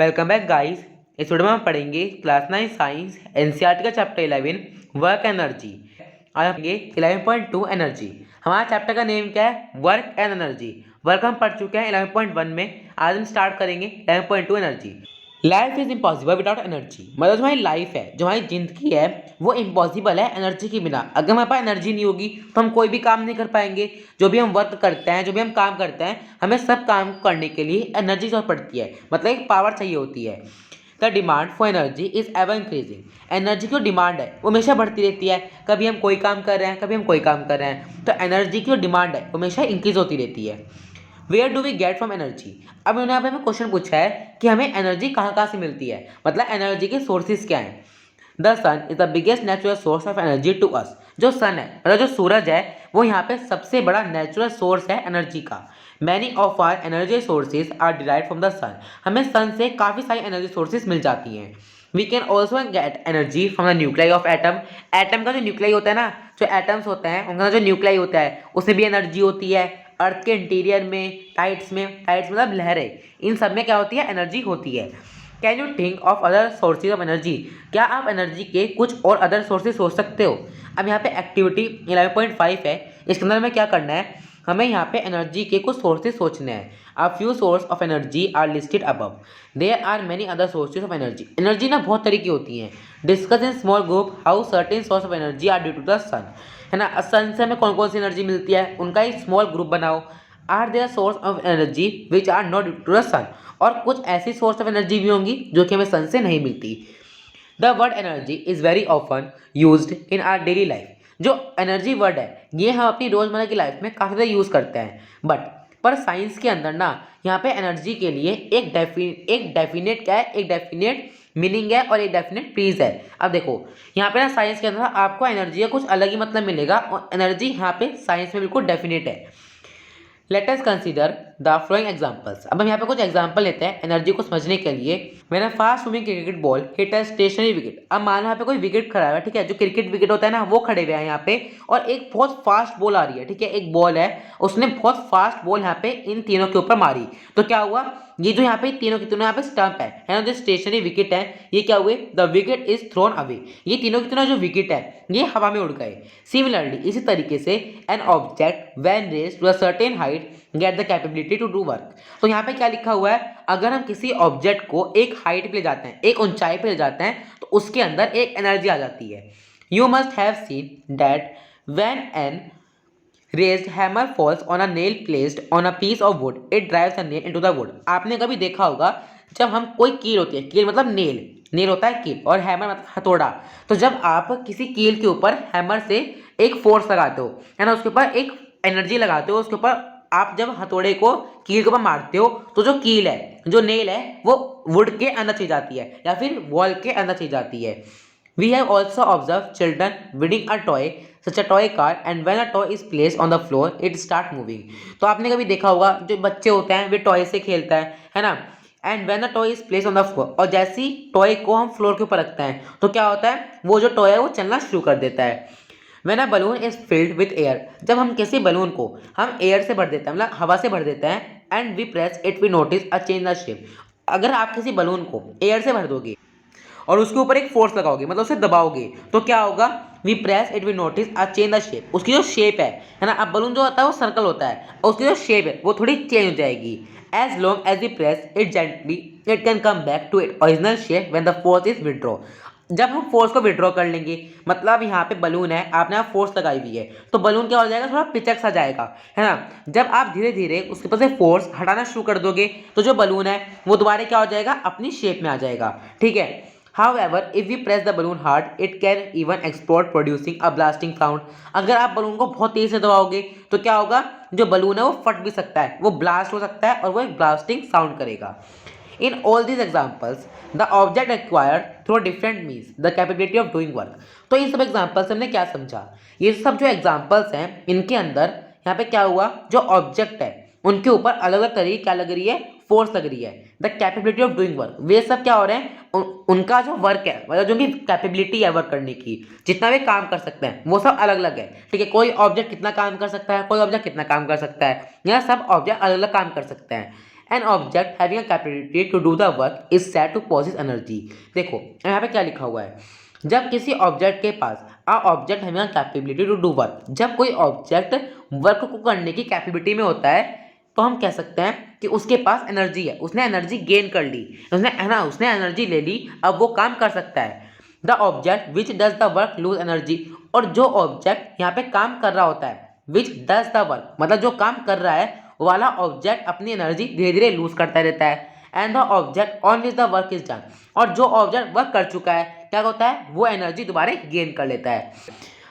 Welcome back guys. इस video में हम पढ़ेंगे क्लास 9 साइंस एनसीईआरटी का चैप्टर 11 वर्क एनर्जी। आज हम पढ़ेंगे 11.2 एनर्जी। हमारा चैप्टर का नेम क्या है? Work and energy. वर्क हम पढ़ चुके हैं 11.1 में। आज हम स्टार्ट करेंगे 11.2 energy. Life is impossible without energy. मतलब जो हमारी लाइफ है, जो हमारी जिंदगी है, वो इम्पॉसिबल है एनर्जी के बिना। अगर हमारे पास एनर्जी नहीं होगी तो हम कोई भी काम नहीं कर पाएंगे। जो भी हम वर्क करते हैं, जो भी हम काम करते हैं, हमें सब काम करने के लिए एनर्जी जरूरत पड़ती है। मतलब एक पावर चाहिए होती है। The demand for energy is ever increasing. Energy की जो डिमांड है वो हमेशा बढ़ती रहती है। कभी हम कोई काम कर रहे हैं, कभी हम कोई काम कर रहे हैं, तो एनर्जी की जो डिमांड है वो हमेशा इंक्रीज होती रहती है। Where do we get from energy? अब उन्होंने यहाँ पे हमें क्वेश्चन पूछा है कि हमें एनर्जी कहाँ कहाँ से मिलती है, मतलब एनर्जी के सोर्सेज क्या हैं। The sun is the biggest natural source of energy to us. जो सन है, मतलब जो सूरज है, वो यहाँ पे सबसे बड़ा नेचुरल सोर्स है एनर्जी का। Many of our energy sources are derive from the sun. हमें सन से काफ़ी सारी एनर्जी सोर्सेज मिल जाती हैं। We can also get energy from the nuclei of atom. Atom का जो न्यूक्लियाई होता है ना, जो एटम्स होते हैं उनका जो न्यूक्लियाई होता है उसमें भी एनर्जी होती है। अर्थ के इंटीरियर में, टाइड्स मतलब लहरें, इन सब में क्या होती है? एनर्जी होती है। Can you think of other sources of energy? क्या आप एनर्जी के कुछ और अदर सोर्सेज सोच सकते हो? अब यहाँ पे एक्टिविटी 11.5 है। इसके अंदर हमें क्या करना है? हमें यहाँ पे एनर्जी के कुछ सोर्सेज सोचने हैं। A few source of energy are listed above. There are many other sources of energy. Energy ना बहुत तरीके की होती हैं। Discuss in small group how certain source of energy are due to the sun. है ना, सन से हमें कौन कौन सी एनर्जी मिलती है उनका एक स्मॉल ग्रुप बनाओ। Are there source of energy which are not due to the sun. और कुछ ऐसी सोर्स ऑफ एनर्जी भी होंगी जो कि हमें सन से नहीं मिलती। The word energy is very often used in our daily life. जो एनर्जी वर्ड है ये हम अपनी रोजमर्रा की लाइफ में काफ़ी ज़्यादा यूज़ करते हैं। पर साइंस के अंदर ना, यहाँ पे एनर्जी के लिए एक डेफिनेट क्या है, एक डेफिनेट मीनिंग है और एक डेफिनेट प्लीज है। अब देखो यहाँ पे ना साइंस के अंदर आपको एनर्जी का कुछ अलग ही मतलब मिलेगा, और एनर्जी यहाँ पे साइंस में बिल्कुल डेफिनेट है। Let us consider the flowing examples. अब हम यहाँ पे कुछ एग्जाम्पल लेते हैं एनर्जी को समझने के लिए। When a fast moving cricket ball hit a stationary wicket. अब मान लो यहाँ पे कोई विकेट खड़ा है, ठीक है, जो क्रिकेट विकेट होता है ना वो खड़े हुए हैं यहाँ पे, और एक बहुत फास्ट बॉल आ रही है, ठीक है, एक बॉल है, उसने बहुत फास्ट बॉल यहाँ पे इन तीनों के ऊपर मारी। तो क्या हुआ? ये जो यहाँ पे तीनों के तीनों यहाँ पे स्टंप है ना, जो स्टेशनरी विकेट है, ये क्या हुए? The wicket is thrown away. ये तीनों के तीनों जो विकेट है ये हवा में उड़ गए। सिमिलरली इसी तरीके से an object when raised to a certain height get the capability to do work. तो यहाँ पे क्या लिखा हुआ है? अगर हम किसी ऑब्जेक्ट को एक हाइट पे ले जाते हैं, एक ऊंचाई पे ले जाते हैं, तो उसके अंदर एक एनर्जी आ जाती है। You must have seen that when an raised hammer falls on a nail placed on a piece of wood, it drives the nail into the wood। आपने कभी देखा होगा जब हम कोई कील होती है, कील मतलब नेल होता है कील, और हैमर मतलब हथौड़ा। तो जब आप किसी कील के ऊपर हैमर से एक फोर्स लगाते हो, है ना, उसके ऊपर एक एनर्जी लगाते हो, उसके ऊपर आप जब हथौड़े को कील के ऊपर मारते हो, तो जो कील है, जो नेल है, वो वुड के अंदर चली जाती है या फिर वॉल के अंदर चली जाती है। We have also observed children winning a toy, such a toy car, and when a toy is placed on the floor, it start moving। तो आपने कभी देखा होगा जो बच्चे होते हैं वे टॉय से खेलता है ना, and when a toy is place on the floor, और जैसी टॉय को हम फ्लोर के ऊपर रखते हैं तो क्या होता है? वो जो टॉय है वो चलना शुरू कर देता है। When a balloon is filled with air. जब हम किसी बलून को हम एयर से भर देते हैं, मतलब हवा से भर देते हैं, and we press it, we notice a change the shape. अगर आप किसी बलून को एयर से भर दोगे और उसके ऊपर एक फोर्स लगाओगे, मतलब उसे दबाओगे, तो क्या होगा? We press it, we notice a change the shape. उसकी जो शेप है ना, अब बलून जो होता है वो सर्कल होता है, और उसकी जो शेप है वो थोड़ी चेंज हो जाएगी। As long as we press it gently, it can come back to it original shape when the force is withdraw. जब हम फोर्स को विड्रॉ कर लेंगे, मतलब यहाँ पे बलून है, आपने यहाँ फोर्स लगाई हुई है, तो बलून क्या हो जाएगा? थोड़ा पिचक सा जाएगा, है ना। जब आप धीरे धीरे उसके ऊपर से फोर्स हटाना शुरू कर दोगे, तो जो बलून है वो दोबारा क्या हो जाएगा? अपनी शेप में आ जाएगा, ठीक है। However, if we press the balloon hard, it can even explode, producing a blasting sound। अगर आप बलून को बहुत तेज से दबाओगे तो क्या होगा? जो बलून है वो फट भी सकता है, वो ब्लास्ट हो सकता है, और वो एक ब्लास्टिंग साउंड करेगा। In all these examples, the object acquired through different means the capability of doing work। तो इन सब एग्जाम्पल से हमने क्या समझा? ये सब जो एग्जाम्पल्स हैं इनके अंदर यहाँ पे क्या हुआ? जो ऑब्जेक्ट है उनके ऊपर अलग अलग तरीके क्या लग रही है? फोर्स लग रही है। The capability of doing work, वे सब क्या हो रहे हैं? उनका जो वर्क है, मतलब जो उनकी कैपेबिलिटी है वर्क करने की, जितना वे काम कर सकते हैं वो सब अलग अलग है, ठीक है। कोई ऑब्जेक्ट कितना काम कर सकता है, कोई ऑब्जेक्ट कितना काम कर सकता है, यह सब ऑब्जेक्ट अलग अलग काम कर सकते हैं। An object having a capability to do the work is said to possess energy. देखो यहाँ पे क्या लिखा हुआ है, जब किसी ऑब्जेक्ट के पास object having a capability to do work, जब कोई ऑब्जेक्ट वर्क को करने की कैपेबिलिटी में होता है तो हम कह सकते हैं कि उसके पास एनर्जी है, उसने एनर्जी गेन कर ली, उसने एनर्जी ले ली, अब वो काम कर सकता है। The object which does the work lose energy, और जो ऑब्जेक्ट यहाँ पे काम कर रहा होता है, विच डज द वर्क मतलब जो काम कर रहा है वो वाला ऑब्जेक्ट अपनी एनर्जी धीरे धीरे लूज करता रहता है। And the object on which the work is done, और जो ऑब्जेक्ट वर्क कर चुका है क्या होता है, वो एनर्जी दोबारा गेन कर लेता है।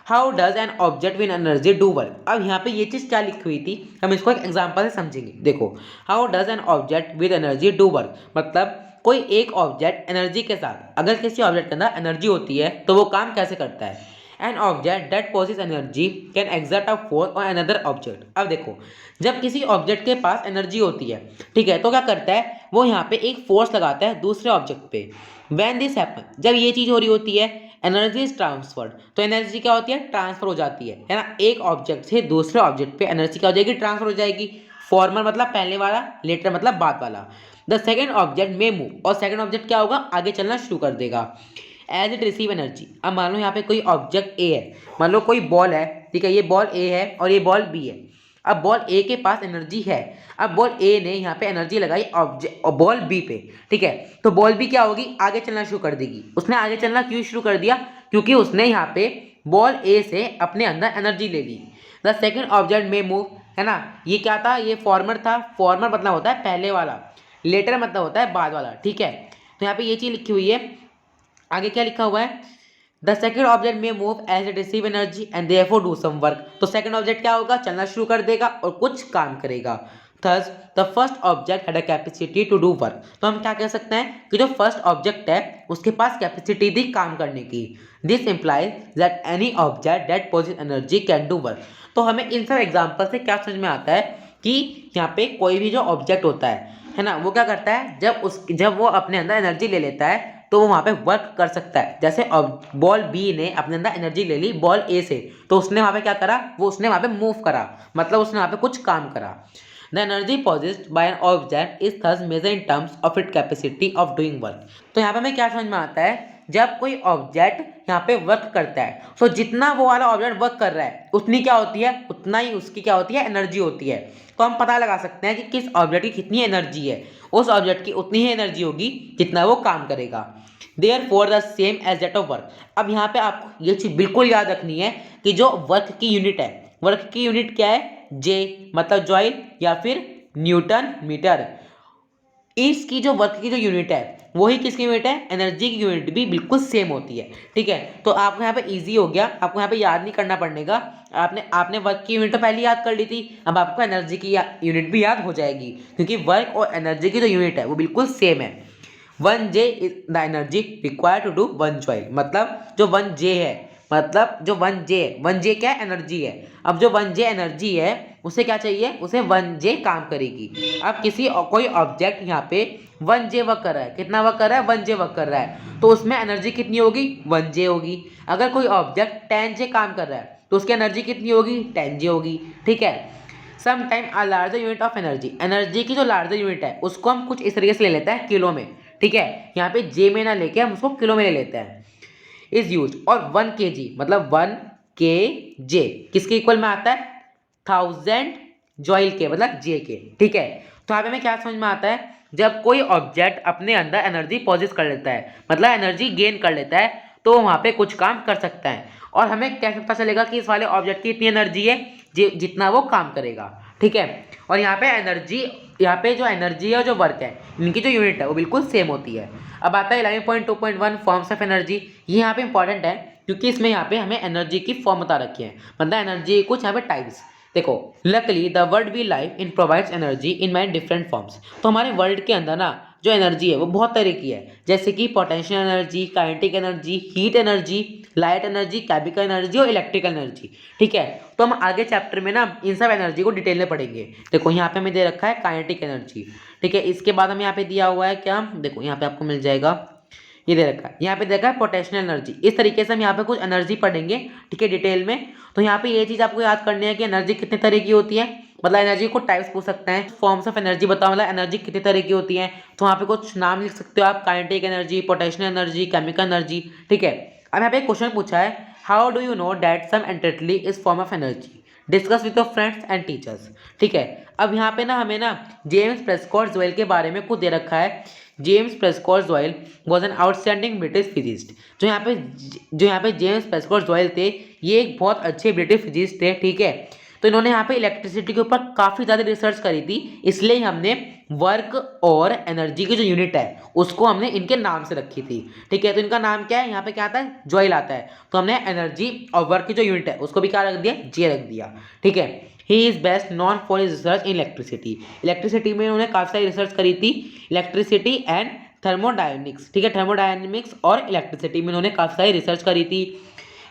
How does an object win energy do work, अब यहाँ पे ये चीज़ क्या लिखी हुई थी, हम इसको एक एग्जांपल से समझेंगे। देखो, how does an object with energy do work, मतलब कोई एक ऑब्जेक्ट एनर्जी के साथ, अगर किसी ऑब्जेक्ट के अंदर एनर्जी होती है तो वो काम कैसे करता है। An object that possess energy can exert a force on another object. अब देखो, जब किसी ऑब्जेक्ट के पास एनर्जी होती है, ठीक है, तो क्या करता है, वो यहाँ पे एक फोर्स लगाता है दूसरे ऑब्जेक्ट पे। व्हेन दिस हैपन, जब ये चीज़ हो रही होती है, एनर्जी इज ट्रांसफर्ड, तो एनर्जी क्या होती है, ट्रांसफर हो जाती है ना, एक ऑब्जेक्ट से दूसरे ऑब्जेक्ट पे एनर्जी क्या हो जाएगी, ट्रांसफर हो जाएगी। फॉर्मर मतलब पहले वाला, लेटर मतलब बाद वाला। The second object may move, और सेकेंड ऑब्जेक्ट क्या होगा, आगे चलना शुरू कर देगा। एज इट रिसीव एनर्जी, अब मान लो यहाँ पे कोई ऑब्जेक्ट ए है, मान लो कोई बॉल है, ठीक है, ये बॉल ए है और ये बॉल बी है। अब बॉल ए के पास एनर्जी है, अब बॉल ए ने यहाँ पे एनर्जी लगाई ऑब्जेक्ट बॉल बी पे, ठीक है, तो बॉल बी क्या होगी, आगे चलना शुरू कर देगी। उसने आगे चलना क्यों शुरू कर दिया, क्योंकि उसने यहाँ पे बॉल ए से अपने अंदर एनर्जी ले ली। The second object may move, है ना, ये क्या था, ये फॉर्मर था, फॉर्मर मतलब होता है पहले वाला, लेटर मतलब होता है बाद वाला, ठीक है। तो यहाँ पे ये चीज़ लिखी हुई है, आगे क्या लिखा हुआ है, the second object may move as it receive energy and therefore do some work, तो सेकेंड ऑब्जेक्ट क्या होगा, चलना शुरू कर देगा और कुछ काम करेगा। Thus the first object had a capacity to do work, तो हम क्या कह सकते हैं कि जो फर्स्ट ऑब्जेक्ट है उसके पास कैपेसिटी थी काम करने की। This implies that any object that possess energy can do work, तो हमें इन सब एग्जाम्पल से क्या समझ में आता है कि यहाँ पे कोई भी जो ऑब्जेक्ट होता है ना, वो क्या करता है, जब वो अपने अंदर एनर्जी ले लेता है तो वो वहाँ पे वर्क कर सकता है। जैसे बॉल बी ने अपने अंदर एनर्जी ले ली बॉल ए से, तो उसने वहाँ पे क्या करा, वो उसने वहाँ पे मूव करा, मतलब उसने वहाँ पे कुछ काम करा। The energy possessed by an object is thus measure in terms of it capacity of doing work, तो यहाँ पे हमें क्या समझ में आता है, जब कोई ऑब्जेक्ट यहाँ पे वर्क करता है तो जितना वो वाला ऑब्जेक्ट वर्क कर रहा है उतनी क्या होती है, उतना ही उसकी क्या होती है, एनर्जी होती है। तो हम पता लगा सकते हैं कि किस ऑब्जेक्ट की कितनी एनर्जी है, उस ऑब्जेक्ट की उतनी ही एनर्जी होगी जितना वो काम करेगा। Therefore the same as that of work, अब यहाँ पे आपको ये चीज़ बिल्कुल याद रखनी है कि जो वर्क की यूनिट है, वर्क की यूनिट क्या है, जे मतलब जॉइल या फिर न्यूटन मीटर। इसकी जो वर्क की जो यूनिट है वही किसकी यूनिट है, एनर्जी की यूनिट भी बिल्कुल सेम होती है, ठीक है। तो आपको यहाँ पे इजी हो गया, आपको यहाँ पे याद नहीं करना पड़ेगा, आपने वर्क की यूनिट तो पहले याद कर ली थी, अब आपको एनर्जी की यूनिट भी याद हो जाएगी, क्योंकि वर्क और एनर्जी की जो यूनिट है वो बिल्कुल सेम है। 1 J is the energy required to do 1 joule, मतलब जो 1 J है, मतलब जो 1 J क्या है, एनर्जी है। अब जो 1 J एनर्जी है उसे क्या चाहिए, उसे 1 J काम करेगी। अब कोई ऑब्जेक्ट यहाँ पे 1 J वर्क कर रहा है, कितना वर्क कर रहा है, 1 J वर्क कर रहा है, तो उसमें एनर्जी कितनी होगी, 1 J होगी। अगर कोई ऑब्जेक्ट 10 J काम कर रहा है तो उसकी एनर्जी कितनी होगी, 10 J होगी, ठीक है। Some time a larger unit of energy, energy की जो लार्जर यूनिट है उसको हम कुछ इस तरीके से ले लेते हैं किलो में, ठीक है, यहाँ पे जे में ना लेके हम उसको किलो में ले लेते हैं। इज यूज, और 1 kg मतलब 1 kg किसके इक्वल में आता है, 1000 जॉइल के मतलब जे के, ठीक है। तो यहाँ पे हमें क्या समझ में आता है, जब कोई ऑब्जेक्ट अपने अंदर एनर्जी पॉजेस कर लेता है, मतलब एनर्जी गेन कर लेता है, तो वहाँ पे कुछ काम कर सकता है। और हमें कैसे पता चलेगा कि इस वाले ऑब्जेक्ट की इतनी एनर्जी है जितना वो काम करेगा, ठीक है। और यहाँ पे एनर्जी, यहाँ पे जो एनर्जी है और जो वर्क है, इनकी जो यूनिट है वो बिल्कुल सेम होती है। अब आता है 11.2.1 फॉर्म्स ऑफ एनर्जी, ये यहाँ पे इंपॉर्टेंट है क्योंकि इसमें यहाँ पे हमें एनर्जी की फॉर्म बता रखी है, मतलब एनर्जी कुछ यहाँ पे टाइप्स। देखो, luckily the world we live in provides energy in many different forms, तो हमारे वर्ल्ड के अंदर ना जो एनर्जी है वो बहुत तरह की है, जैसे कि potential energy, kinetic energy, heat energy, light energy, chemical energy और इलेक्ट्रिकल एनर्जी, ठीक है। तो हम आगे चैप्टर में ना इन सब एनर्जी को डिटेल में पढ़ेंगे। देखो यहाँ पे हमें दे रखा है काइनेटिक एनर्जी, ठीक है। इसके बाद हमें यहाँ पे दिया हुआ है क्या, देखो यहाँ पे आपको मिल जाएगा, ये दे रखा है, यहाँ पे देखा है पोटेंशियल एनर्जी। इस तरीके से हम यहाँ पे कुछ एनर्जी पढ़ेंगे, ठीक है, डिटेल में। तो यहाँ पे ये चीज़ आपको याद करनी है कि एनर्जी कितने तरह की होती है, मतलब एनर्जी को टाइप्स पूछ सकते हैं, फॉर्म्स ऑफ एनर्जी बताओ, मतलब एनर्जी कितने तरह की होती है, तो वहाँ पे कुछ नाम लिख सकते हो आप, kinetic energy, potential energy, chemical energy, ठीक है। अब यहाँ पे एक क्वेश्चन पूछा है, how do you know that some entity is form of energy, discuss with your friends and teachers, ठीक है। अब यहाँ पे ना हमें ना जेम्स प्रेस्कॉट जोएल के बारे में कुछ दे रखा है। James Prescott Joel was an outstanding British physicist. जो यहाँ पे जेम्स प्रेस्कॉट जोएल थे, ये एक बहुत अच्छे ब्रिटिश फिजिस्ट थे, ठीक है। तो इन्होंने यहाँ पे इलेक्ट्रिसिटी के ऊपर काफ़ी ज़्यादा रिसर्च करी थी, इसलिए हमने वर्क और एनर्जी की जो यूनिट है उसको हमने इनके नाम से रखी थी, ठीक है। तो इनका नाम क्या है, यहाँ पे क्या आता है, जॉयल आता है, तो हमने एनर्जी और वर्क की जो यूनिट है उसको भी क्या रख दिया, जे रख दिया, ठीक है। He is best non for his research in electricity. Electricity में उन्होंने काफ़ी सारी रिसर्च करी थी, इलेक्ट्रिसिटी एंड थर्मोडायनेमिक्स, ठीक है। थर्मोडायनेमिक्स और इलेक्ट्रिसिटी में उन्होंने काफ़ी सारी रिसर्च करी थी।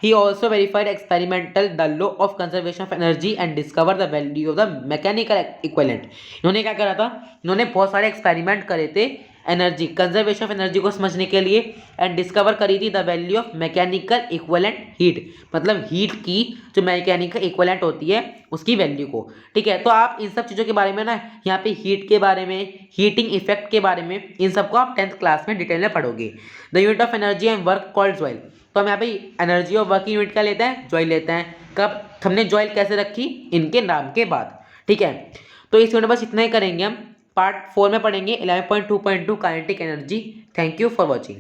He also verified experimental the law of conservation of energy and discovered the value of the mechanical equivalent। इन्होंने क्या करा था, इन्होंने बहुत सारे एक्सपेरिमेंट करे थे एनर्जी कंजर्वेशन ऑफ एनर्जी को समझने के लिए, एंड डिस्कवर करी थी the value of mechanical equivalent heat, मतलब हीट की जो मैकेनिकल इक्विवेलेंट होती है उसकी वैल्यू को, ठीक है। तो आप इन सब चीज़ों के बारे में ना यहाँ पे हीट के बारे में, हीटिंग इफेक्ट के बारे में, इन सबको आप 10th क्लास में डिटेल में पढ़ोगे। The unit of energy and work called Joel. तो हम यहाँ पे एनर्जी और वर्क यूनिट का लेते हैं, जॉयल लेते हैं। कब हमने जॉयल कैसे रखी, इनके नाम के बाद, ठीक है। तो इस यूनिट बस इतना ही करेंगे हम। पार्ट 4 में पढ़ेंगे 11.2.2 kinetic energy. Thank you for watching.